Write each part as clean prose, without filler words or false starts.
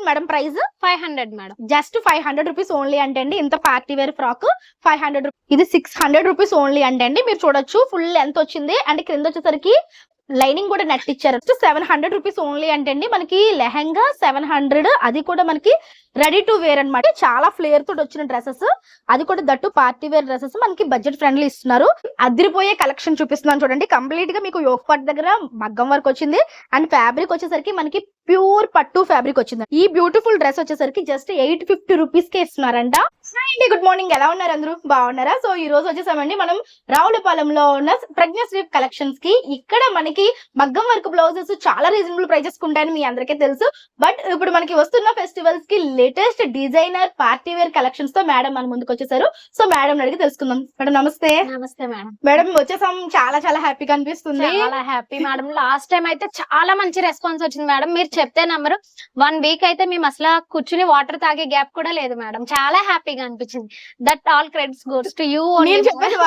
Madam price? 500 madam. Just 500 rupees only అంటే అండి. ఇంత పార్టీ వేర్ ఫ్రాక్ 500. ఇది 600 రూపీస్ ఓన్లీ అంటే అండి. మీరు చూడొచ్చు ఫుల్ లెంత్ వచ్చింది అండ్ క్రింద వచ్చేసరికి లైనింగ్ కూడా నెట్ ఇచ్చారు. 700 రూపీస్ ఓన్లీ అంటే అండి. మనకి లెహంగా 700, అది కూడా మనకి రెడీ టు వేర్ అనమాట. చాలా ఫ్లేర్ తోటి వచ్చిన డ్రెస్సెస్, అది కూడా దట్టు పార్టీ వేర్ డ్రెస్సెస్ మనకి బడ్జెట్ ఫ్రెండ్లీ ఇస్తున్నారు. అదిరిపోయే కలెక్షన్ చూపిస్తున్నాను చూడండి. కంప్లీట్ గా మీకు యోక్ పార్ట్ దగ్గర మగ్గం వర్క్ వచ్చింది అండ్ ఫ్యాబ్రిక్ వచ్చేసరికి మనకి ప్యూర్ పట్టు ఫ్యాబ్రిక్ వచ్చింది. ఈ బ్యూటిఫుల్ డ్రెస్ వచ్చేసరికి జస్ట్ 850 రూపీస్ కే ఇస్తున్నారంట. అండి గుడ్ మార్నింగ్, ఎలా ఉన్నారు అందరూ? బాగున్నారా? సో ఈ రోజు వచ్చేసామండి మనం రావులపాలెంలో ఉన్న ప్రజ్ఞశ్రీ కలెక్షన్స్ కి. ఇక్కడ మనకి మగ్గం వర్క్ బ్లౌజెస్ చాలా రీజనబుల్ ప్రైజెస్ ఉంటాయని మీ అందరికీ తెలుసు. బట్ ఇప్పుడు మనకి వస్తున్న ఫెస్టివల్స్ కి latest designer party wear collections తో మేడం మన ముందుకు వచ్చేసారు. సో మేడం అడిగి తెలుసుకుందాం. మేడం నమస్తే. నమస్తే మేడం. మేడం వచ్చేసాం, చాలా చాలా హ్యాపీగా అనిపిస్తుంది. చాలా హ్యాపీ మేడం. లాస్ట్ టైం అయితే చాలా మంచి రెస్పాన్స్ వచ్చింది మేడం. మీరు చెప్తే నంబరు 1 వీక్ అయితే మేము అసలు కూర్చుని వాటర్ తాగే గ్యాప్ కూడా లేదు మేడం. చాలా హ్యాపీగా అనిపించింది. That all credits goes to you. నేను చెప్పేది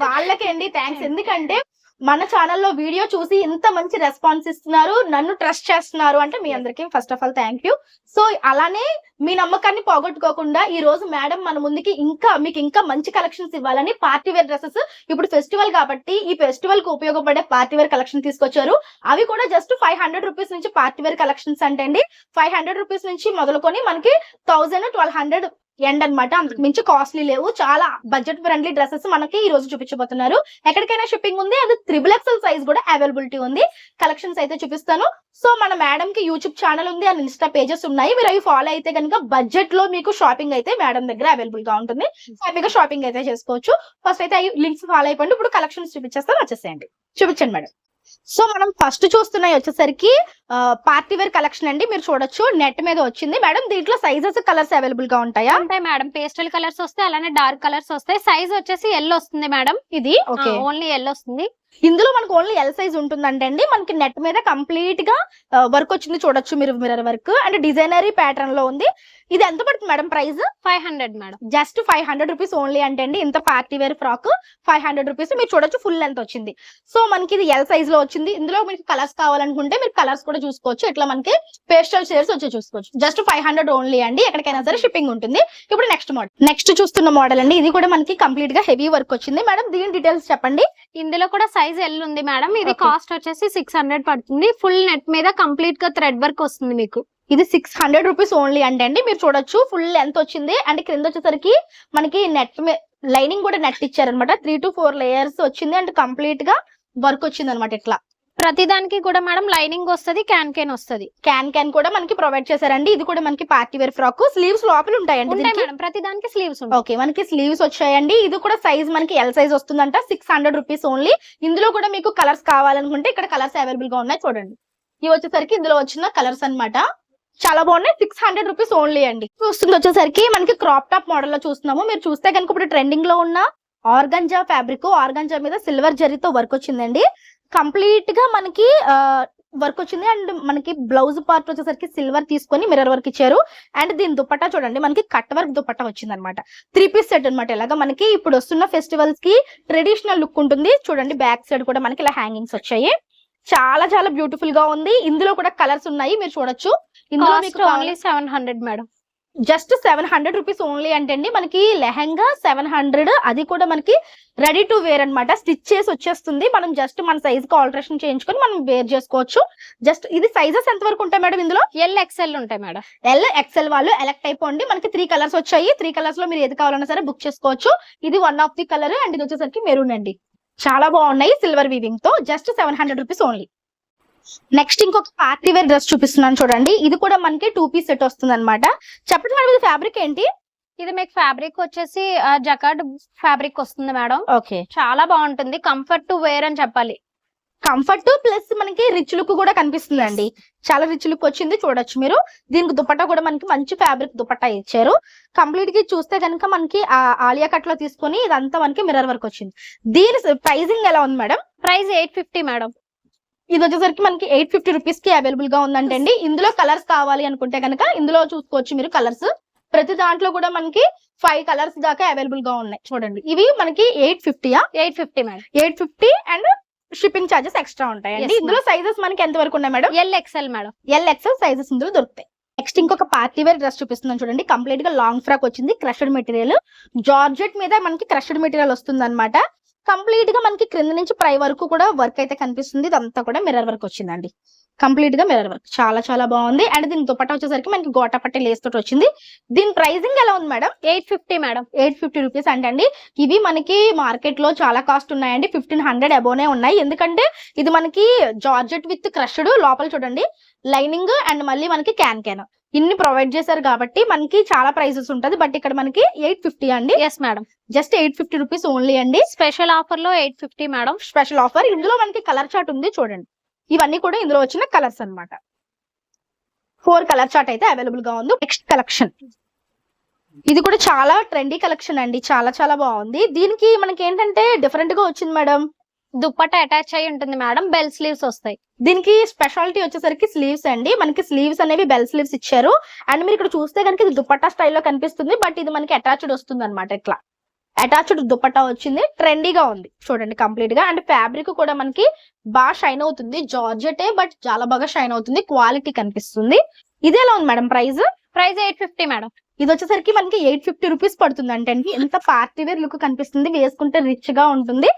వాళ్ళకి అండి థ్యాంక్స్. ఎందుకంటే మన ఛానల్లో వీడియో చూసి ఇంత మంచి రెస్పాన్స్ ఇస్తున్నారు, నన్ను ట్రస్ట్ చేస్తున్నారు అంటే మీ అందరికీ first of all thank you. So అలానే మీ నమ్మకాన్ని పోగొట్టుకోకుండా ఈ రోజు మేడం మన ముందుకి మీకు ఇంకా మంచి కలెక్షన్స్ ఇవ్వాలని పార్టీ వేర్ డ్రెస్సెస్, ఇప్పుడు ఫెస్టివల్ కాబట్టి ఈ ఫెస్టివల్ కు ఉపయోగపడే పార్టీ వేర్ కలెక్షన్ తీసుకొచ్చారు. అవి కూడా జస్ట్ 500 రూపీస్ నుంచి పార్టీ వేర్ కలెక్షన్స్ అంటే అండి. 500 రూపీస్ నుంచి మొదలుకొని మనకి 1000-1200 ఎండ్ అనమాట. అంతకు మించి కాస్ట్లీ లేవు. చాలా బడ్జెట్ ఫ్రెండ్లీ డ్రెస్సెస్ మనకి ఈ రోజు చూపించబోతున్నారు. ఎక్కడికైనా షిప్పింగ్ ఉంది, అది 3XL సైజ్ కూడా అవైలబిలిటీ ఉంది. కలెక్షన్స్ అయితే చూపిస్తాను. సో మన మేడం కి యూట్యూబ్ ఛానల్ ఉంది అండ్ ఇన్స్టా పేజెస్ ఉన్నాయి. మీరు అవి ఫాలో అయితే కనుక బడ్జెట్ లో మీకు షాపింగ్ అయితే మేడం దగ్గర అవైలబుల్ గా ఉంటుంది. హ్యాపీగా షాపింగ్ అయితే చేసుకోవచ్చు. ఫస్ట్ అయితే లింక్స్ ఫాలో అయిపోండి. ఇప్పుడు కలెక్షన్స్ చూపించేస్తాను, వచ్చేసేయండి. చూపించండి మేడం. సో మనం ఫస్ట్ చూస్తున్నాయి వచ్చేసరికి పార్టీ వేర్ కలెక్షన్ అండి. మీరు చూడొచ్చు నెట్ మీద వచ్చింది. మేడం దీంట్లో సైజెస్ కలర్స్ అవైలబుల్ గా ఉంటాయా? ఉంటాయి మేడం. పేస్టల్ కలర్స్ వస్తాయి, అలానే డార్క్ కలర్స్ వస్తాయి. సైజ్ వచ్చేసి ఎల్ వస్తుంది మేడం. ఇది ఓకే, ఓన్లీ ఎల్ వస్తుంది. ఇందులో మనకు ఓన్లీ ఎల్ సైజ్ ఉంటుందంటే అండి. మనకి నెట్ మీద కంప్లీట్ గా వర్క్ వచ్చింది చూడొచ్చు మీరు, mirror work and designery pattern లో ఉంది. ఇది ఎంత పడుతుంది madam price? 500 madam. Just 500 rupees only అంటే అండి. ఇంత పార్టీ వేర్ ఫ్రాక్ 500 రూపీస్. మీరు చూడొచ్చు ఫుల్ లెంత్ వచ్చింది. సో మనకి ఇది ఎల్ సైజ్ లో వచ్చింది. ఇందులో మీకు కలర్స్ కావాలనుకుంటే మీరు కలర్స్ కూడా చూసుకోవచ్చు. ఇట్లా మనకి పేస్టల్ షేడ్స్ వచ్చి చూసుకోవచ్చు. జస్ట్ 500 ఓన్లీ అండి. ఎక్కడికైనా సరే షిప్పింగ్ ఉంటుంది. ఇప్పుడు నెక్స్ట్ చూస్తున్న మోడల్ అండి. ఇది కూడా మనకి కంప్లీట్ గా హెవీ వర్క్ వచ్చింది. మేడం దీని డీటెయిల్స్ చెప్పండి. ఇందులో కూడా సైజ్ ఎల్ ఉంది మేడం. ఇది కాస్ట్ వచ్చేసి 600 పడుతుంది. ఫుల్ నెట్ మీద కంప్లీట్ గా థ్రెడ్ వర్క్ వస్తుంది మీకు. ఇది 600 రూపీస్ ఓన్లీ అంటే అండి. మీరు చూడొచ్చు ఫుల్ లెంత్ వచ్చింది అండ్ క్రింద వచ్చేసరికి మనకి నెట్ లైనింగ్ కూడా నెట్ ఇచ్చారనమాట. 3 to 4 లేయర్స్ వచ్చింది అండ్ కంప్లీట్ గా వర్క్ వచ్చింది అనమాట. ఇట్లా ప్రతిదానికి కూడా మేడం లైనింగ్ వస్తుంది, క్యాన్ వస్తుంది. క్యాన్ కూడా మనకి ప్రొవైడ్ చేశారండి. ఇది కూడా మనకి పార్టీ వేర్ ఫ్రాక్. స్లీవ్స్ లోపల ఉంటాయండి మేడం. ప్రతిదానికి స్లీవ్స్ ఉంటాయి. ఓకే, మనకి స్లీవ్స్ వచ్చాయండి. ఇది కూడా సైజ్ మనకి ఎల్ సైజ్ వస్తుందంట. 600 రూపీస్ ఓన్లీ. ఇందులో కూడా మీకు కలర్స్ కావాలనుకుంటే ఇక్కడ కలర్స్ అవైలబుల్ గా ఉన్నాయి చూడండి. ఇవి వచ్చేసరికి ఇందులో వచ్చిన కలర్స్ అన్నమాట. చాలా బాగున్నాయి. 600 రూపీస్ ఓన్లీ అండి. చూస్తుంది వచ్చేసరికి మనకి క్రాప్ టాప్ మోడల్ లో చూస్తున్నాము. మీరు చూస్తే కనుక ఇప్పుడు ట్రెండింగ్ లో ఉన్న ఆర్గంజా ఫ్యాబ్రిక్, ఆర్గంజా మీద సిల్వర్ జరీతో వర్క్ వచ్చిందండి. కంప్లీట్ గా మనకి వర్క్ వచ్చింది అండ్ మనకి బ్లౌజ్ పార్ట్ వచ్చేసరికి సిల్వర్ తీసుకొని మిర్రర్ వర్క్ ఇచ్చారు. అండ్ దీని దుపట్టా చూడండి, మనకి కట్ వర్క్ దుపట్టా వచ్చింది అనమాట. 3 పీస్ సెట్ అనమాట. ఇలాగా మనకి ఇప్పుడు వస్తున్న ఫెస్టివల్స్ కి ట్రెడిషనల్ లుక్ ఉంటుంది. చూడండి బ్యాక్ సైడ్ కూడా మనకి ఇలా హ్యాంగింగ్స్ వచ్చాయి. చాలా చాలా బ్యూటిఫుల్ గా ఉంది. ఇందులో కూడా కలర్స్ ఉన్నాయి, మీరు చూడొచ్చు. ఇందులో మీకు only 700 madam. Just 700 rupees only అంటే అండి. మనకి లెహంగా 700, అది కూడా మనకి రెడీ టు వేర్ అనమాట. స్టిచ్ చేసి వచ్చేస్తుంది. మనం జస్ట్ మన సైజ్ కి ఆల్టరేషన్ చేయించుకొని మనం వేర్ చేసుకోవచ్చు. జస్ట్ ఇది సైజెస్ ఎంత వరకు ఉంటాయి మేడం? ఇందులో LXL ఉంటాయి మేడం. LXL వాళ్ళు ఎలెక్ట్ అయిపోండి. మనకి 3 కలర్స్ వచ్చాయి. 3 కలర్స్ లో మీరు ఏది కావాలన్నా సరే బుక్ చేసుకోవచ్చు. ఇది one of the colour and ఇది వచ్చేసరికి మెరూన్ అండి. చాలా బాగున్నాయి సిల్వర్ వీవింగ్ తో. Just 700 rupees only. నెక్స్ట్ ఇంకొక పార్టీ వేర్ డ్రెస్ చూపిస్తున్నాను చూడండి. ఇది కూడా మనకి 2 పీస్ సెట్ వస్తుంది అనమాట. చెప్పండి మేడం, ఇది ఫ్యాబ్రిక్ ఏంటి? ఇది మీకు ఫ్యాబ్రిక్ వచ్చేసి జకార్డ్ ఫ్యాబ్రిక్ వస్తుంది మేడం. ఓకే, చాలా బాగుంటుంది. కంఫర్ట్ టు వేర్ అని చెప్పాలి. కంఫర్ట్ ప్లస్ మనకి రిచ్ లుక్ కూడా కనిపిస్తుంది అండి. చాలా రిచ్ లుక్ వచ్చింది చూడొచ్చు మీరు. దీనికి దుపట్టా కూడా మనకి మంచి ఫ్యాబ్రిక్ దుపట్టా ఇచ్చారు. కంప్లీట్ గా చూస్తే కనుక మనకి ఆలియా కట్ లో తీసుకొని ఇదంతా మనకి మిర్రర్ వర్క్ వచ్చింది. దీని ప్రైజింగ్ ఎలా ఉంది మేడం? Price 850 madam. ఇది వచ్చేసరికి మనకి 850 రూపీస్ కి అవైలబుల్ గా ఉందంటే అండి. ఇందులో కలర్స్ కావాలి అనుకుంటే కనుక ఇందులో చూసుకోవచ్చు మీరు కలర్స్. ప్రతి దాంట్లో కూడా మనకి 5 కలర్స్ దాకా అవైలబుల్ గా ఉన్నాయి చూడండి. ఇవి మనకి 850 madam. 850 and shipping charges extra ఉంటాయండి. ఇందులో సైజెస్ మనకి ఎంత వరకు ఉన్నాయి madam? LXL madam. LXL sizes ఇందులో దొరుకుతాయి. నెక్స్ట్ ఇంకొక పార్టీ వేర్ డ్రెస్ చూపిస్తున్నాను చూడండి. కంప్లీట్ గా లాంగ్ ఫ్రాక్ వచ్చింది, క్రష్డ్ మెటీరియల్, జార్జెట్ మీద మనకి క్రష్డ్ మెటీరియల్ వస్తుంది అనమాట. కంప్లీట్ గా మనకి క్రింద నుంచి పై వరకు కూడా వర్క్ అయితే కనిపిస్తుంది. ఇదంతా కూడా మిర్రర్ వర్క్ వచ్చిందండి, కంప్లీట్ గా మిర్రర్ వర్క్, చాలా చాలా బాగుంది. అండ్ దీని దుపట్టా వచ్చేసరికి మనకి గోటాపట్టి లేస్ తోటి వచ్చింది. దీని ప్రైసింగ్ ఎలా ఉంది మేడం? 850 మేడం. 850 రూపీస్ అండి. ఇవి మనకి మార్కెట్ లో చాలా కాస్ట్ ఉన్నాయండి, 1500 అబోనే ఉన్నాయి. ఎందుకంటే ఇది మనకి జార్జెట్ విత్ క్రష్డ్, లోపల చూడండి లైనింగ్ అండ్ మళ్ళీ మనకి క్యాన్ ఇన్ని ప్రొవైడ్ చేశారు కాబట్టి మనకి చాలా ప్రైసెస్ ఉంటది. బట్ ఇక్కడ మనకి 850 అండి. Yes madam, just 850 rupees only అండి. స్పెషల్ ఆఫర్ లో 850 మేడం. Special offer. ఇందులో మనకి కలర్ చార్ట్ ఉంది చూడండి. ఇవన్నీ కూడా ఇందులో వచ్చిన కలర్స్ అన్నమాట. 4 కలర్ చార్ట్ అయితే అవైలబుల్ గా ఉంది. నెక్స్ట్ కలెక్షన్, ఇది కూడా చాలా ట్రెండీ కలెక్షన్ అండి, చాలా చాలా బాగుంది. దీనికి మనకి ఏంటంటే డిఫరెంట్ గా వచ్చింది మేడం. దుప్పట్టా అటాచ్ అయి ఉంటుంది మేడం, బెల్ స్లీవ్స్ వస్తాయి. దీనికి స్పెషాలిటీ వచ్చేసరికి స్లీవ్స్ అండి. మనకి స్లీవ్స్ అనేవి బెల్ స్లీవ్స్ ఇచ్చారు. అండ్ మీరు ఇక్కడ చూస్తే కనుక ఇది దుపట్టా స్టైల్లో కనిపిస్తుంది, బట్ ఇది మనకి అటాచ్డ్ వస్తుంది అనమాట. ఇట్లా అటాచ్డ్ దుపట్టా వచ్చింది, ట్రెండీగా ఉంది చూడండి కంప్లీట్ గా. అండ్ ఫ్యాబ్రిక్ కూడా మనకి బాగా షైన్ అవుతుంది, జార్జెటే బట్ చాలా బాగా షైన్ అవుతుంది, క్వాలిటీ కనిపిస్తుంది. ఇది ఎలా ఉంది మేడం ప్రైస్? Price 850 madam. ఇది వచ్చేసరికి మనకి 850 రూపీస్ పడుతుంది అంటే ఎంత పార్టీ వేర్ లుక్ కనిపిస్తుంది, వేసుకుంటే రిచ్ గా ఉంటుంది.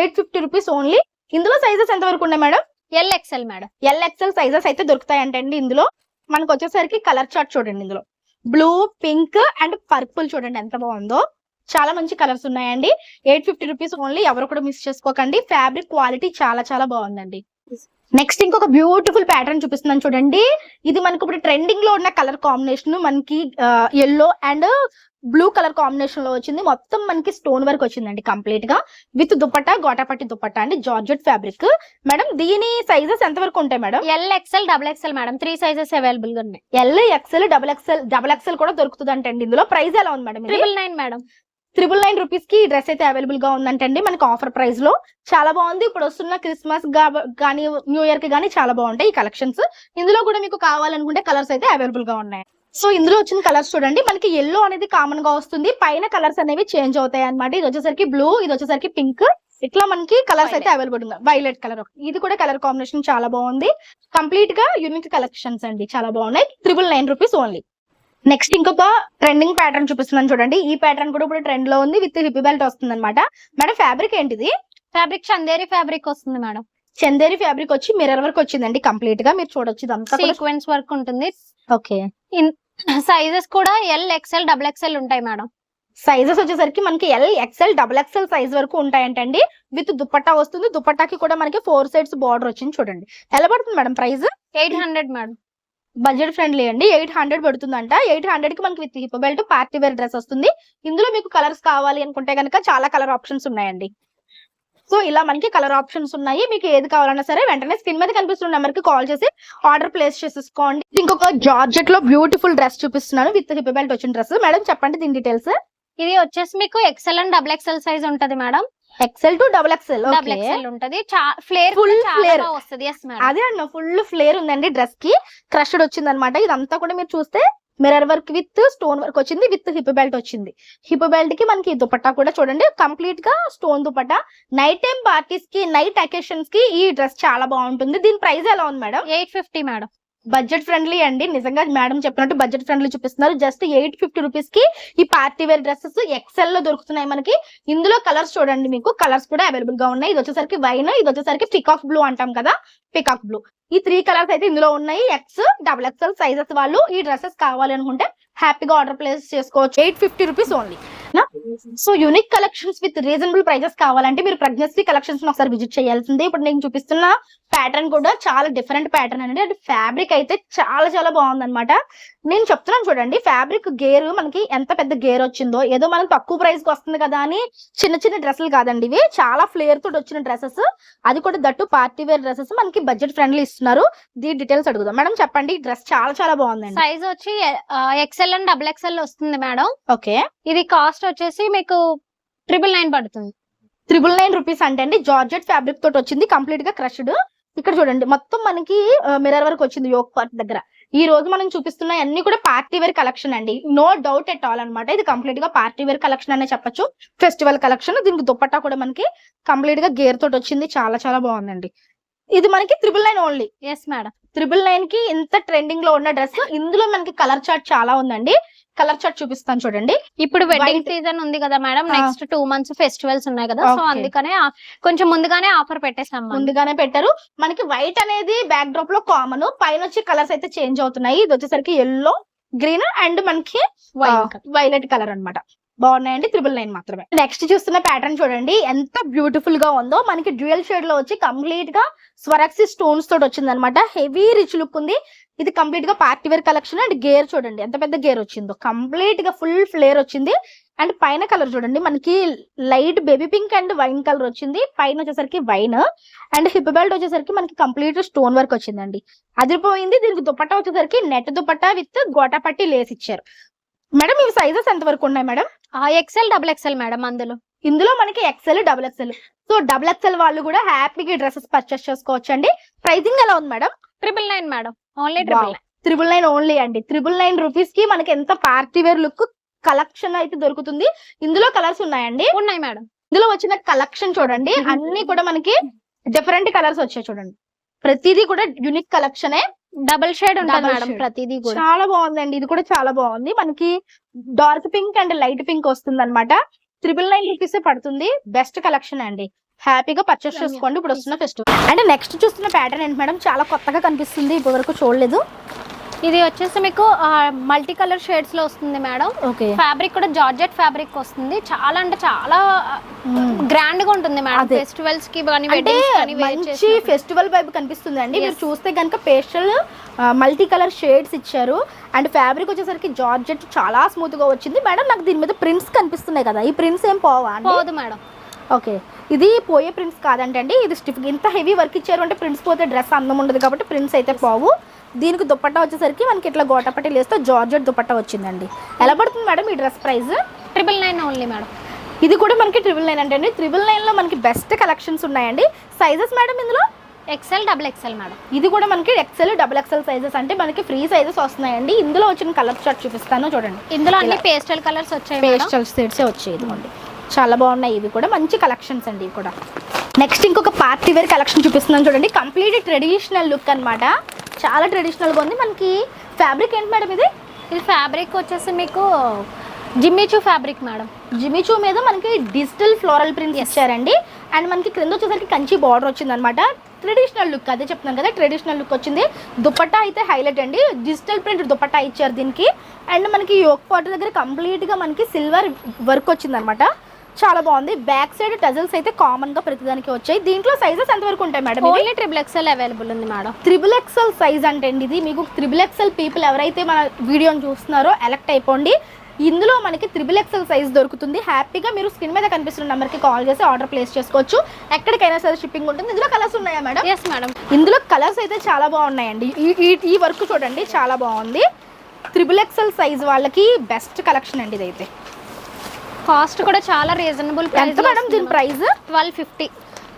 850 రూపీస్ ఓన్లీ. ఇందులో సైజెస్ ఎంత వరకు ఉన్నాయి madam? LXL madam. LXL sizes అయితే దొరుకుతాయి అంటే ఇందులో మనకు వచ్చేసరికి కలర్ చార్ట్ చూడండి. ఇందులో బ్లూ, పింక్ అండ్ పర్పుల్ చూడండి ఎంత బాగుందో, చాలా మంచి కలర్స్ ఉన్నాయండి. 850 రూపీస్ ఓన్లీ. ఎవరు కూడా మిస్ చేసుకోకండి, ఫ్యాబ్రిక్ క్వాలిటీ చాలా చాలా బాగుందండి. నెక్స్ట్ ఇంకొక బ్యూటిఫుల్ ప్యాటర్న్ చూపిస్తున్నాను చూడండి. ఇది మనకు ఇప్పుడు ట్రెండింగ్ లో ఉన్న కలర్ కాంబినేషన్, మనకి yellow and blue colour combination లో వచ్చింది. మొత్తం మనకి స్టోన్ వర్క్ వచ్చిందండి కంప్లీట్ గా, విత్ దుపట్టా, గోటాపట్టి దుపట్టా అండి, జార్జెట్ ఫ్యాబ్రిక్. మేడం దీని సైజెస్ ఎంత వరకు ఉంటాయి madam? LXL, XXL madam, 3 sizes available గా ఉన్నాయి. LXL, XXL కూడా దొరుకుతుంది అంటే ఇందులో. ప్రైస్ ఎలా ఉంది మేడం? 999 మేడం. 999 రూపీస్ కి డ్రెస్ అయితే అవైలబుల్ గా ఉందంటండి మనకి ఆఫర్ ప్రైస్ లో. చాలా బాగుంది. ఇప్పుడు వస్తున్న క్రిస్మస్ గానీ న్యూ ఇయర్ కి గానీ చాలా బాగుంటాయి ఈ కలెక్షన్స్. ఇందులో కూడా మీకు కావాలనుకుంటే కలర్స్ అయితే అవైలబుల్ గా ఉన్నాయి. సో ఇందులో వచ్చిన కలర్స్ చూడండి, మనకి ఎల్లో అనేది కామన్ గా వస్తుంది, పైన కలర్స్ అనేవి చేంజ్ అవుతాయి అనమాట. ఇది వచ్చేసరికి బ్లూ, ఇది వచ్చేసరికి పింక్, ఇట్లా మనకి కలర్స్ అయితే అవైలబుల్ ఉంది. వైలెట్ కలర్, ఇది కూడా కలర్ కాంబినేషన్ చాలా బాగుంది. కంప్లీట్ గా యూనిక్ కలెక్షన్స్ అండి, చాలా బాగున్నాయి. 999 రూపీస్ ఓన్లీ. నెక్స్ట్ ఇంకొక ట్రెండింగ్ ప్యాటర్న్ చూపిస్తున్నాను చూడండి. ఈ ప్యాటర్న్ కూడా ఇప్పుడు ట్రెండ్ లో ఉంది, విత్ హిప్ బెల్ట్ వస్తుంది అనమాట. మేడం ఫ్యాబ్రిక్ ఏంటిది? ఫ్యాబ్రిక్ చందేరి ఫ్యాబ్రిక్ వస్తుంది మేడం. చందేరి ఫ్యాబ్రిక్ వచ్చి మిర్రర్ వర్క్ వచ్చిందండి కంప్లీట్ గా, మీరు చూడొచ్చు ఇదంతా సీక్వెన్స్ వర్క్ ఉంటుంది. ఓకే. సైజెస్ కూడా LXL, XXL ఉంటాయి మేడం. సైజెస్ వచ్చేసరికి మనకి LXL, XXL సైజ్ వరకు ఉంటాయంటండి. విత్ దుపట్టా వస్తుంది, దుపట్టాకి కూడా మనకి 4 సైడ్స్ బార్డర్ వచ్చింది చూడండి. ఎలా పడుతుంది madam price? 800 madam. Budget friendly అండి, 800 పడుతుందంట. 800 కి మనకి with hip belt party wear dress వస్తుంది. ఇందులో మీకు కలర్స్ కావాలి అనుకుంటే కనుక చాలా కలర్ ఆప్షన్స్ ఉన్నాయండి. సో ఇలా మనకి కలర్ ఆప్షన్స్ ఉన్నాయి. మీకు ఏది కావాలన్నా సరే వెంటనే స్క్రీన్ మీద కనిపిస్తున్న నెంబర్ కి కాల్ చేసి ఆర్డర్ ప్లేస్ చేసేసుకోండి. ఇంకొక జార్జెట్ లో బ్యూటిఫుల్ డ్రెస్ చూపిస్తున్నాను, విత్ హిప్ బెల్ట్ వచ్చిన డ్రెస్. మేడం చెప్పండి దీని డీటెయిల్స్. ఇది వచ్చేసి మీకు XL అండ్ XXL సైజ్ ఉంటది madam. XL to XXL. XXL ఉంటది. ఫ్లేర్ Full చాలా flare. బాగా వస్తది. yes madam. అదే అన్న ఫుల్ ఫ్లేర్ ఉందండి డ్రెస్ కి, క్రష్డ్ వచ్చింది అనమాట. ఇదంతా కూడా మీరు చూస్తే mirror work with stone work వచ్చింది, విత్ హిప్ బెల్ట్ వచ్చింది. హిప్ బెల్ట్ కి మనకి దుపట్టా కూడా చూడండి కంప్లీట్ గా stone dupatta. Night time parties కి, నైట్ అకేషన్స్ కి ఈ డ్రెస్ చాలా బాగుంటుంది. దీని ప్రైస్ ఎలా ఉంది మేడం? 850 మేడం. బడ్జెట్ ఫ్రెండ్లీ అండి, నిజంగా మేడం చెప్పినట్టు బడ్జెట్ ఫ్రెండ్లీ చూపిస్తున్నారు. జస్ట్ 850 రూపీస్ కి ఈ పార్టీ వేర్ డ్రెస్సెస్ XL లో దొరుకుతున్నాయి మనకి. ఇందులో కలర్స్ చూడండి, మీకు కలర్స్ కూడా అవైలబుల్ గా ఉన్నాయి. ఇది వచ్చేసరికి వైన్, ఇది వచ్చేసరికి పికాక్ బ్లూ అంటాం కదా, పికాక్ బ్లూ. ఈ 3 కలర్స్ అయితే ఇందులో ఉన్నాయి. XXL సైజెస్ వాళ్ళు ఈ డ్రెస్సెస్ కావాలి అనుకుంటే హ్యాపీగా ఆర్డర్ ప్లేస్ చేసుకోవచ్చు. 850 rupees only. So unique collections with reasonable prices కావాలంటే మీరు ప్రజ్ఞశ్రీ కలెక్షన్స్ ఒకసారి విజిట్ చేయాల్సిందే. ఇప్పుడు నేను చూపిస్తున్న ప్యాటర్న్ కూడా చాలా డిఫరెంట్ ప్యాటర్న్ అండి. అంటే ఫ్యాబ్రిక్ అయితే చాలా చాలా బాగుంది అనమాట. నేను చెప్తున్నాను చూడండి, ఫ్యాబ్రిక్ గేర్ మనకి ఎంత పెద్ద గేర్ వచ్చిందో, ఏదో మనం తక్కువ ప్రైస్ కి వస్తుంది కదా అని చిన్న చిన్న డ్రెస్సులు కాదండి ఇవి, చాలా ఫ్లేర్ తోటి వచ్చిన డ్రెస్సెస్. అది కూడా దట్టు పార్టీ వేర్ డ్రెస్సెస్ మనకి బడ్జెట్ ఫ్రెండ్లీ ఇస్తున్నారు. దీని డీటెయిల్స్ అడుగుదాం. మేడం చెప్పండి, డ్రెస్ చాలా చాలా బాగుందండి. సైజ్ వచ్చి XL అండ్ XXL వస్తుంది మేడం. ఓకే. ఇది కాస్ట్ వచ్చేసి మీకు 999 పడుతుంది. 999 రూపీస్ అంటే అండి జార్జెట్ ఫ్యాబ్రిక్ తోటి వచ్చింది, కంప్లీట్ గా క్రష్డ్. ఇక్కడ చూడండి మొత్తం మనకి మిర్రర్ వర్క్ వచ్చింది యోక్ పార్ట్ దగ్గర. ఈ రోజు మనం చూపిస్తున్న అన్ని కూడా పార్టీ వేర్ కలెక్షన్ అండి, నో డౌట్ ఎట్ ఆల్ అనమాట. ఇది కంప్లీట్ గా పార్టీ వేర్ కలెక్షన్ అనే చెప్పొచ్చు, ఫెస్టివల్ కలెక్షన్. దీనికి దుపట్టా కూడా మనకి కంప్లీట్ గా గేర్ తోటి వచ్చింది, చాలా చాలా బాగుందండి. ఇది మనకి 999 ఓన్లీ. Yes madam. 999 కి ఇంత ట్రెండింగ్ లో ఉన్న డ్రెస్. ఇందులో మనకి కలర్ చార్ట్ చాలా ఉందండి. కలర్ చార్ట్ చూపిస్తాను చూడండి. ఇప్పుడు వెడ్డింగ్ సీజన్ ఉంది కదా మేడం, నెక్స్ట్ 2 months ఫెస్టివల్స్ ఉన్నాయి కదా, సో Okay. అందుకనే కొంచెం ముందుగానే ఆఫర్ పెట్టేసాం మనం. ముందుగానే పెట్టారు. మనకి వైట్ అనేది బ్యాక్ డ్రాప్ లో కామన్, పైన వచ్చి కలర్స్ అయితే చేంజ్ అవుతున్నాయి. ఇది వచ్చేసరికి ఎల్లో, గ్రీన్ అండ్ మనకి వైలెట్ కలర్ అన్నమాట. బాగున్నాయండి. 999 మాత్రమే. నెక్స్ట్ చూస్తున్న ప్యాటర్న్ చూడండి ఎంత బ్యూటిఫుల్ గా ఉందో. మనకి డ్యూయల్ షేడ్ లో వచ్చి కంప్లీట్ గా స్వరాక్సీ స్టోన్స్ తోటి వచ్చింది అనమాట. హెవీ రిచ్ లుక్ ఉంది. ఇది కంప్లీట్ గా పార్టీ వేర్ కలెక్షన్. అండ్ గేర్ చూడండి ఎంత పెద్ద గేర్ వచ్చిందో, కంప్లీట్ గా ఫుల్ ఫ్లేర్ వచ్చింది. అండ్ పైన కలర్ చూడండి మనకి light baby pink and wine colour వచ్చింది. పైన వచ్చేసరికి వైన్ అండ్ హిప్ బెల్ట్ వచ్చేసరికి మనకి కంప్లీట్ స్టోన్ వర్క్ వచ్చిందండి. అదిరిపోయింది. దీనికి దుపట్టా వచ్చేసరికి నెట్ దుపట్టా విత్ గోటాపట్టి లేస్ ఇచ్చారు. మేడం ఇవి సైజెస్ ఎంత వరకు ఉన్నాయి మేడం? XL XXL madam. ఇందులో మనకి XL XXL. సో XXL వాళ్ళు కూడా హ్యాపీగా డ్రెస్సెస్ పర్చేస్ చేసుకోవచ్చు అండి. ప్రైసింగ్ ఎలా ఉంది మేడం? 999 మేడం. ఓన్లీ 999. 999 ఓన్లీ అండి. 999 రూపీస్ కి మనకి ఎంత పార్టీ వేర్ లుక్ కలెక్షన్ అయితే దొరుకుతుంది. ఇందులో కలర్స్ ఉన్నాయండి. ఉన్నాయి మేడం. ఇందులో వచ్చిన కలెక్షన్ చూడండి అన్ని కూడా మనకి డిఫరెంట్ కలర్స్ వచ్చాయి చూడండి. ప్రతిదీ కూడా యూనిక్ కలెక్షనే. డబుల్ షేడ్ ఉంటుంది Double మేడం shade. ప్రతిదీ కూడా. చాలా బాగుందండి. ఇది కూడా చాలా బాగుంది. మనకి dark pink and light pink వస్తుంది అనమాట. 999 రూపీస్ పడుతుంది. బెస్ట్ కలెక్షన్ అండి. హ్యాపీగా పర్చేస్ చేసుకోండి ఇప్పుడు వస్తున్న ఫెస్టివల్. అండ్ నెక్స్ట్ చూస్తున్న ప్యాటర్న్ ఏంటి మేడం? చాలా కొత్తగా కనిపిస్తుంది, ఇప్పటి వరకు చూడలేదు. ఇది వచ్చేసి మీకు మల్టీ కలర్ షేడ్స్ లో వస్తుంది మేడం. ఓకే. ఫ్యాబ్రిక్ కూడా జార్జెట్ ఫ్యాబ్రిక్ వస్తుంది. చాలా అంటే చాలా గ్రాండ్ గా ఉంటుంది మేడం. అదే. ఫెస్టివల్స్ కి కానీ అంటే వెడ్డింగ్స్ కానీ వేర్ మంచి చేసినప్పుడు. ఫెస్టివల్ వైబ్ కనిపిస్తుంది అండి. మీరు Yes. చూస్తే కనుక పేస్టల్ మల్టీ కలర్ షేడ్స్ ఇచ్చారు. అండ్ ఫ్యాబ్రిక్ వచ్చేసరికి జార్జెట్ చాలా స్మూత్ గా వచ్చింది. మేడం నాకు దీని మీద ప్రింట్స్ కనిపిస్తున్నాయి కదా, ఈ ప్రింట్స్ ఏం పోవా అండి? పోదు మేడం. ఓకే. ఇది పోయే ప్రింట్స్ కాదంటండి. ఇది స్టిఫ్ ఇంత హెవీ వర్క్ ఇచ్చారు అంటే ప్రింట్స్ పోతే డ్రెస్ అందం ఉండదు కాబట్టి ప్రింట్స్ అయితే పోవు. దీనికి దుపట్టా వచ్చేసరికి మనకి ఇట్లా గోటపట్టి లేస్తే జార్జెట్ దుపట్టా వచ్చిందండి. ఎలా పడుతుంది మేడం ఈ డ్రెస్ ప్రైస్? 999 only madam. ఇది కూడా మనకి 999 అంటే అండి. 999 లో మనకి బెస్ట్ కలెక్షన్స్ ఉన్నాయండి. సైజెస్ మేడం ఇందులో? XL XXL madam. ఇది కూడా మనకి XL XXL సైజెస్ అంటే మనకి ఫ్రీ సైజెస్ వస్తున్నాయండి. ఇందులో వచ్చిన కలర్ చార్ట్ చూపిస్తాను చూడండి. ఇందులో అన్ని పేస్టల్ కలర్స్ వచ్చాయి మేడం. పేస్టల్ షేడ్స్ వచ్చాయి ఇదిగోండి. చాలా బాగున్నాయి. ఇవి కూడా మంచి కలెక్షన్స్ అండి. ఇవి కూడా నెక్స్ట్ ఇంకొక పార్టీ వేర్ కలెక్షన్ చూపిస్తున్నాను చూడండి. కంప్లీట్ ట్రెడిషనల్ లుక్ అన్నమాట. చాలా ట్రెడిషనల్ గా ఉంది. మనకి ఫ్యాబ్రిక్ ఏంటి మేడం ఇది? ఇది ఫ్యాబ్రిక్ వచ్చేసి మీకు జిమ్మిచూ ఫ్యాబ్రిక్ మేడం. జిమిచూ మీద మనకి డిజిటల్ ఫ్లోరల్ ప్రింట్స్ ఇచ్చారండి. అండ్ మనకి క్రింద వచ్చేసరికి కంచి బార్డర్ వచ్చింది అనమాట. ట్రెడిషనల్ లుక్ అదే చెప్తున్నాను కదా, ట్రెడిషనల్ లుక్ వచ్చింది. దుపట్టా అయితే హైలైట్ అండి. డిజిటల్ ప్రింట్ దుపట్టా ఇచ్చారు దీనికి. అండ్ మనకి యోక్ పార్ట్ దగ్గర కంప్లీట్ గా మనకి సిల్వర్ వర్క్ వచ్చింది అనమాట. చాలా బాగుంది. బ్యాక్ సైడ్ టజల్స్ అయితే కామన్ గా ప్రతిదానికి వచ్చాయి. దీంట్లో సైజెస్ ఎంత వరకు ఉంటాయి మేడం? ఓన్లీ XXL అవైలబుల్ ఉంది మేడం. XXL సైజ్ అంటే అండి ఇది మీకు XXL పీపుల్ ఎవరైతే మన వీడియోని చూస్తున్నారో ఎలక్ట్ అయిపోండి. ఇందులో మనకి XXL సైజ్ దొరుకుతుంది. హ్యాపీగా మీరు స్క్రీన్ మీద కనిపిస్తున్న నెంబర్కి కాల్ చేసి ఆర్డర్ ప్లేస్ చేసుకోవచ్చు. ఎక్కడికైనా సరే షిప్పింగ్ ఉంటుంది. ఇందులో కలర్స్ ఉన్నాయా మేడం? Yes madam. ఇందులో కలర్స్ అయితే చాలా బాగున్నాయండి. ఈ వర్క్ చూడండి చాలా బాగుంది. XXL సైజ్ వాళ్ళకి బెస్ట్ కలెక్షన్ అండి ఇదైతే. కాస్ట్ కూడా చాలా రీజనబుల్ ప్రైస్. ఎంత మేడం దీని ప్రైస్? 1250.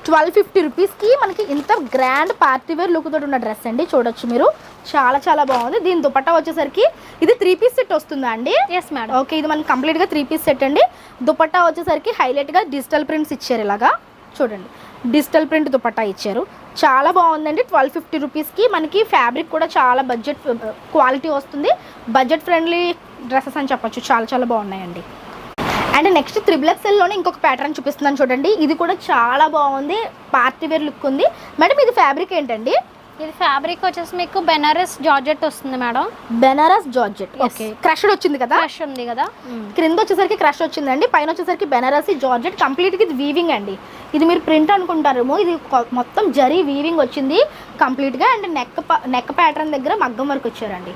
1250 రూపీస్కి మనకి ఇంత గ్రాండ్ పార్టీ వేర్ లుక్ తోటి ఉన్న డ్రెస్ అండి. చూడొచ్చు మీరు. చాలా చాలా బాగుంది. దీని దుపట్టా వచ్చేసరికి ఇది 3 పీస్ సెట్ వస్తుందా అండి? Yes madam. ఓకే. ఇది మనకి కంప్లీట్గా 3 పీస్ సెట్ అండి. దుపట్టా వచ్చేసరికి హైలైట్గా డిజిటల్ ప్రింట్స్ ఇచ్చారు. ఇలాగా చూడండి డిజిటల్ ప్రింట్ దుపట్టా ఇచ్చారు. చాలా బాగుందండి. 1250 రూపీస్కి మనకి ఫ్యాబ్రిక్ కూడా చాలా బడ్జెట్ క్వాలిటీ వస్తుంది. బడ్జెట్ ఫ్రెండ్లీ డ్రెస్సెస్ అని చెప్పొచ్చు. చాలా చాలా బాగున్నాయండి. అండ్ నెక్స్ట్ XXLలోనే ఇంకొక ప్యాటర్న్ చూపిస్తున్నాను చూడండి. ఇది కూడా చాలా బాగుంది. పార్టీ వేర్ లుక్ ఉంది. మేడం ఇది ఫ్యాబ్రిక్ ఏంటండి? ఇది ఫ్యాబ్రిక్ వచ్చేసి మీకు బెనారస్ జార్జెట్ వస్తుంది మేడం. బెనారస్ జార్జెట్. ఓకే. క్రష్డ్ వచ్చింది కదా? క్రష్ ఉంది కదా. క్రింద వచ్చేసరికి క్రష్ వచ్చిందండి. పైన వచ్చేసరికి బెనారసి జార్జెట్. కంప్లీట్గా ఇది వీవింగ్ అండి. ఇది మీరు ప్రింట్ అనుకుంటారేమో, ఇది మొత్తం జరీ వీవింగ్ వచ్చింది కంప్లీట్గా. అండ్ నెక్ ప్యాటర్న్ దగ్గర మగ్గం వరకు వచ్చారండి.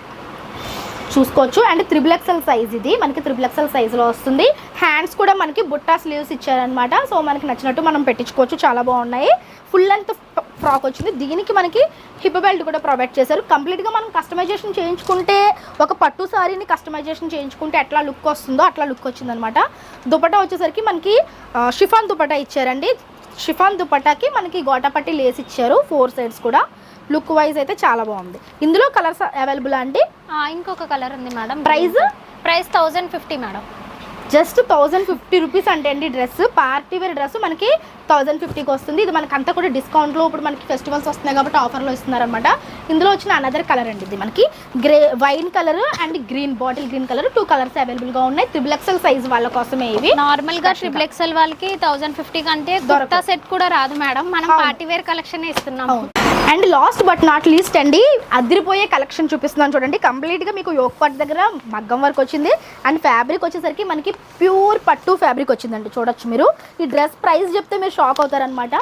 చూసుకోవచ్చు. అండ్ XXL సైజ్ ఇది మనకి XXL సైజులో వస్తుంది. హ్యాండ్స్ కూడా మనకి బుట్టా స్లీవ్స్ ఇచ్చారనమాట. సో మనకి నచ్చినట్టు మనం పెట్టించుకోవచ్చు. చాలా బాగున్నాయి. ఫుల్ లెంత్ ఫ్రాక్ వచ్చింది. దీనికి మనకి హిప్ బెల్ట్ కూడా ప్రొవైడ్ చేశారు. కంప్లీట్గా మనం కస్టమైజేషన్ చేయించుకుంటే, ఒక పట్టు సారీని కస్టమైజేషన్ చేయించుకుంటే ఎట్లా లుక్ వస్తుందో అట్లా లుక్ వచ్చిందనమాట. దుపట్టా వచ్చేసరికి మనకి షిఫాన్ దుపట్టా ఇచ్చారండి. షిఫాన్ దుపట్టాకి మనకి గోటాపట్టి లేస్ ఇచ్చారు 4 సైడ్స్ కూడా. లుక్ వైజ్ అయితే చాలా బాగుంది. ఇందులో కలర్స్ అవైలబుల్ అండి? ఇంకొక కలర్ ఉంది madam. Price 1050 madam. Just 1050 rupees అంటే అండి డ్రెస్, పార్టీ వేర్ డ్రెస్ మనకి 1050కి వస్తుంది. ఇది మనకి అంతా కూడా డిస్కౌంట్లో ఇప్పుడు మనకి ఫెస్టివల్స్ వస్తున్నాయి కాబట్టి ఆఫర్లో ఇస్తున్నారనమాట. ఇందులో వచ్చిన అనదర్ కలర్ అండి, ఇది మనకి wine colour and green, bottle green colour, 2 colours అవైలబుల్గా ఉన్నాయి. XXL సైజ్ వాళ్ళ కోసమే ఇవి. నార్మల్ గా XXL వాళ్ళకి 1050 కంటే కొత్త సెట్ కూడా రాదు మేడం, మనం పార్టీ వేర్ కలెక్షన్ ఇస్తున్నాము. And last but not least అండి, అదిరిపోయే కలెక్షన్ చూపిస్తున్నాను చూడండి. కంప్లీట్గా మీకు యోక్ పట్టు దగ్గర మగ్గం వర్క్ వచ్చింది అండ్ ఫ్యాబ్రిక్ వచ్చేసరికి మనకి ప్యూర్ పట్టు ఫ్యాబ్రిక్ వచ్చిందండి. చూడొచ్చు మీరు. ఈ డ్రెస్ ప్రైస్ చెప్తే మీరు షాక్ అవుతారనమాట.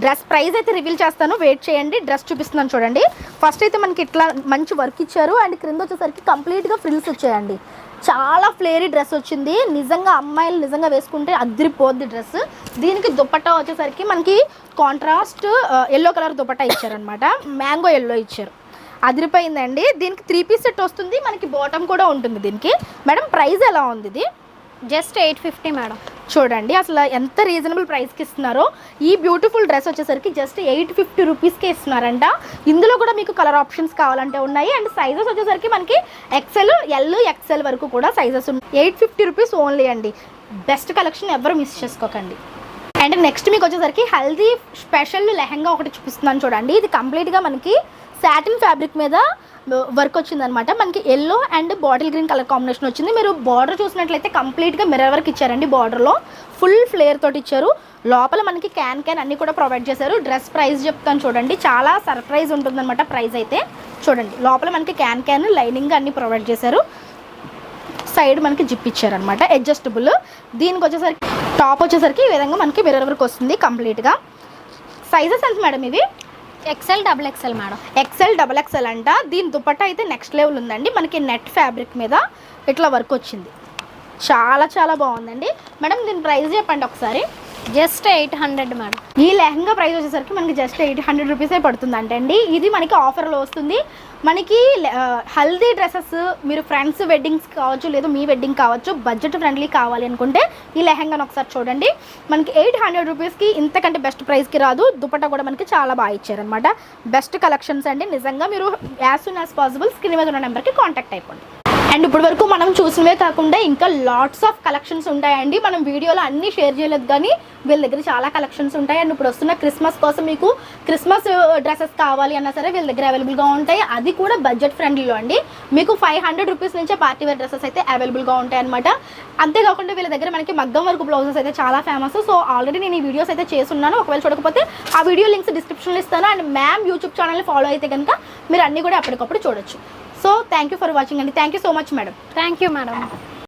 డ్రెస్ ప్రైస్ అయితే రివీల్ చేస్తాను, వెయిట్ చేయండి. డ్రెస్ చూపిస్తున్నాను చూడండి. ఫస్ట్ అయితే మనకి ఇట్లా మంచి వర్క్ ఇచ్చారు అండ్ క్రింద వచ్చేసరికి కంప్లీట్గా ఫ్రిల్స్ వచ్చాయండి. చాలా ఫ్లేరీ డ్రెస్ వచ్చింది, నిజంగా అమ్మాయిలు నిజంగా వేసుకుంటే అదిరిపోద్ది డ్రెస్. దీనికి దుపట్టా వచ్చేసరికి మనకి కాంట్రాస్ట్ ఎల్లో కలర్ దుపట్టా ఇచ్చారనమాట, మ్యాంగో ఎల్లో ఇచ్చారు, అదిరిపోయిందండి. దీనికి 3 పీస్ సెట్ వస్తుంది, మనకి బాటమ్ కూడా ఉంటుంది దీనికి. మేడం ప్రైస్ ఎలా ఉంది? ఇది జస్ట్ 850 మేడం. చూడండి అసలు ఎంత రీజనబుల్ ప్రైస్కి ఇస్తున్నారో. ఈ బ్యూటిఫుల్ డ్రెస్ వచ్చేసరికి జస్ట్ 850 రూపీస్కే ఇస్తున్నారంట. ఇందులో కూడా మీకు కలర్ ఆప్షన్స్ కావాలంటే ఉన్నాయి అండ్ సైజెస్ వచ్చేసరికి మనకి XL, L, XL వరకు కూడా సైజెస్ ఉన్నాయి. 850 రూపీస్ ఓన్లీ అండి. బెస్ట్ కలెక్షన్ ఎవరు మిస్ చేసుకోకండి. అండ్ నెక్స్ట్ మీకు వచ్చేసరికి హల్దీ స్పెషల్ లెహంగా ఒకటి చూపిస్తున్నాను చూడండి. ఇది కంప్లీట్గా మనకి సాటిన్ ఫ్యాబ్రిక్ మీద వర్క్ వచ్చిందనమాట. మనకి yellow and bottle green colour combination వచ్చింది. మీరు బార్డర్ చూసినట్లయితే కంప్లీట్గా మిర్రర్ వర్క్ ఇచ్చారండి. బార్డర్లో ఫుల్ ఫ్లేర్ తోటి ఇచ్చారు. లోపల మనకి క్యాన్ అన్నీ కూడా ప్రొవైడ్ చేశారు. డ్రెస్ ప్రైస్ చెప్తాను చూడండి, చాలా సర్ప్రైజ్ ఉంటుందన్నమాట ప్రైస్ అయితే. చూడండి లోపల మనకి క్యాన్ లైనింగ్ అన్నీ ప్రొవైడ్ చేశారు. సైడ్ మనకి జిప్ ఇచ్చారనమాట అడ్జస్టబుల్. దీనికి వచ్చేసరికి టాప్ వచ్చేసరికి ఈ విధంగా మనకి మిర్రర్ వర్క్ వస్తుంది కంప్లీట్గా. సైజెస్ ఎంత మేడం ఇవి? XL, XXL madam. XL, XXL అంట. దీని దుపట్టా అయితే నెక్స్ట్ లెవెల్ ఉందండి. మనకి నెట్ ఫ్యాబ్రిక్ మీద ఇట్లా వర్క్ వచ్చింది, చాలా చాలా బాగుందండి. మేడం దీని ప్రైస్ చెప్పండి ఒకసారి. Just 800 madam. ఈ లెహంగా ప్రైస్ వచ్చేసరికి మనకి జస్ట్ 800 రూపీసే పడుతుంది అంటండి. ఇది మనకి ఆఫర్లో వస్తుంది. మనకి హల్దీ డ్రెస్సెస్ మీరు ఫ్రెండ్స్ వెడ్డింగ్స్ కావచ్చు, లేదు మీ వెడ్డింగ్ కావచ్చు, బడ్జెట్ ఫ్రెండ్లీ కావాలి అనుకుంటే ఈ లెహంగాను ఒకసారి చూడండి. మనకి 800 రూపీస్కి ఇంతకంటే బెస్ట్ ప్రైస్కి రాదు. దుపట్టా కూడా మనకి చాలా బాగా ఇచ్చారనమాట. బెస్ట్ కలెక్షన్స్ అండి. నిజంగా మీరు as soon as possible screen మీద ఉన్న నెంబర్కి కాంటాక్ట్ అయిపోండి. అండ్ ఇప్పటి వరకు మనం చూసినవే కాకుండా ఇంకా లాట్స్ ఆఫ్ కలెక్షన్స్ ఉంటాయండి. మనం వీడియోలో అన్నీ షేర్ చేయలేదు కానీ వీళ్ళ దగ్గర చాలా కలెక్షన్స్ ఉంటాయి. అండ్ ఇప్పుడు వస్తున్న క్రిస్మస్ కోసం మీకు క్రిస్మస్ డ్రెస్సెస్ కావాలి అన్నా సరే వీళ్ళ దగ్గర అవైలబుల్గా ఉంటాయి. అది కూడా బడ్జెట్ ఫ్రెండ్లీలో అండి. మీకు 500 రూపీస్ నుంచే పార్టీ వేర్ డ్రెస్సెస్ అయితే అవైలబుల్గా ఉంటాయి అనమాట. అంతేకాకుండా వీళ్ళ దగ్గర మనకి మగ్గం వర్క్ బ్లౌజెస్ అయితే చాలా ఫేమస్. సో ఆల్రెడీ నేను ఈ వీడియోస్ అయితే చేస్తున్నాను. ఒకవేళ చూడకపోతే ఆ వీడియో లింక్స్ డిస్క్రిప్షన్లో ఇస్తాను. అండ్ మ్యామ్ యూట్యూబ్ ఛానల్ని ఫాలో అయితే కనుక మీరు అన్నీ కూడా అప్పటికప్పుడు చూడొచ్చు. So thank you for watching అండి. Thank you so much madam. Thank you madam.